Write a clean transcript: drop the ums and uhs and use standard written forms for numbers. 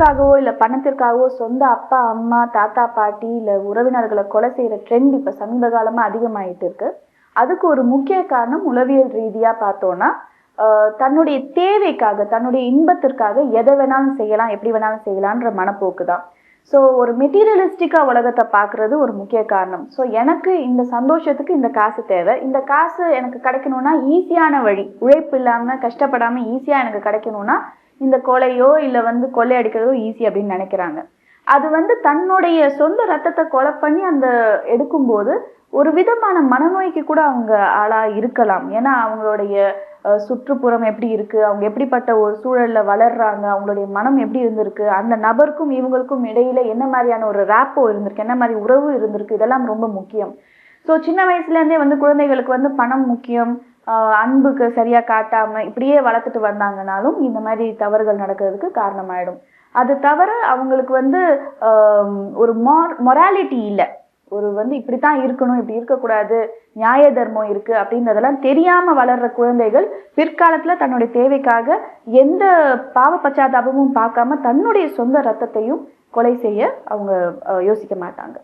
சொத்துக்காகவோ இல்லை பணத்திற்காகவோ சொந்த அப்பா அம்மா தாத்தா பாட்டி இல்லை உறவினர்களை கொலை செய்கிற ட்ரெண்ட் இப்போ சமீப காலமாக அதிகமாயிட்டு இருக்கு. அதுக்கு ஒரு முக்கிய காரணம் உளவியல் ரீதியாக பார்த்தோன்னா தன்னுடைய தேவைக்காக தன்னுடைய இன்பத்திற்காக எதை வேணாலும் செய்யலாம் எப்படி வேணாலும் செய்யலான்ற மனப்போக்கு தான். ஸோ ஒரு மெட்டீரியலிஸ்டிக்காக உலகத்தை பார்க்குறது ஒரு முக்கிய காரணம். ஸோ எனக்கு இந்த சந்தோஷத்துக்கு இந்த காசு தேவை, இந்த காசு எனக்கு கிடைக்கணும்னா ஈஸியான வழி, உழைப்பு இல்லாமல் கஷ்டப்படாமல் ஈஸியாக எனக்கு கிடைக்கணும்னா இந்த கொலையோ இல்லை கொள்ளை அடிக்கிறதோ ஈஸி அப்படின்னு நினைக்கிறாங்க. அது தன்னுடைய சொந்த ரத்தத்தை கொலை பண்ணி அந்த எடுக்கும்போது ஒரு விதமான மனநோய்க்கு கூட அவங்க ஆளா இருக்கலாம். ஏன்னா அவங்களுடைய சுற்றுப்புறம் எப்படி இருக்கு, அவங்க எப்படிப்பட்ட ஒரு சூழல்ல வளர்றாங்க, அவங்களுடைய மனம் எப்படி இருந்திருக்கு, அந்த நபருக்கும் இவங்களுக்கும் இடையில என்ன மாதிரியான ஒரு ரேப்போ இருந்திருக்கு, என்ன மாதிரி உறவு இருந்திருக்கு, இதெல்லாம் ரொம்ப முக்கியம். ஸோ சின்ன வயசுலேருந்தே குழந்தைகளுக்கு பணம் முக்கியம், அன்புக்கு சரியா காட்டாம இப்படியே வளர்த்துட்டு வந்தாங்கனாலும் இந்த மாதிரி தவறுகள் நடக்கிறதுக்கு காரணமாயிடும். அது தவிர அவங்களுக்கு ஒரு மொராலிட்டி இல்லை, ஒரு இப்படித்தான் இருக்கணும் இப்படி இருக்கக்கூடாது, நியாய தர்மம் இருக்கு அப்படின்றதெல்லாம் தெரியாம வளர்ற குழந்தைகள் பிற்காலத்துல தன்னுடைய தேவைக்காக எந்த பாவ பச்சாதாபமும் பார்க்காம தன்னுடைய சொந்த ரத்தத்தையும் கொலை செய்ய அவங்க யோசிக்க மாட்டாங்க.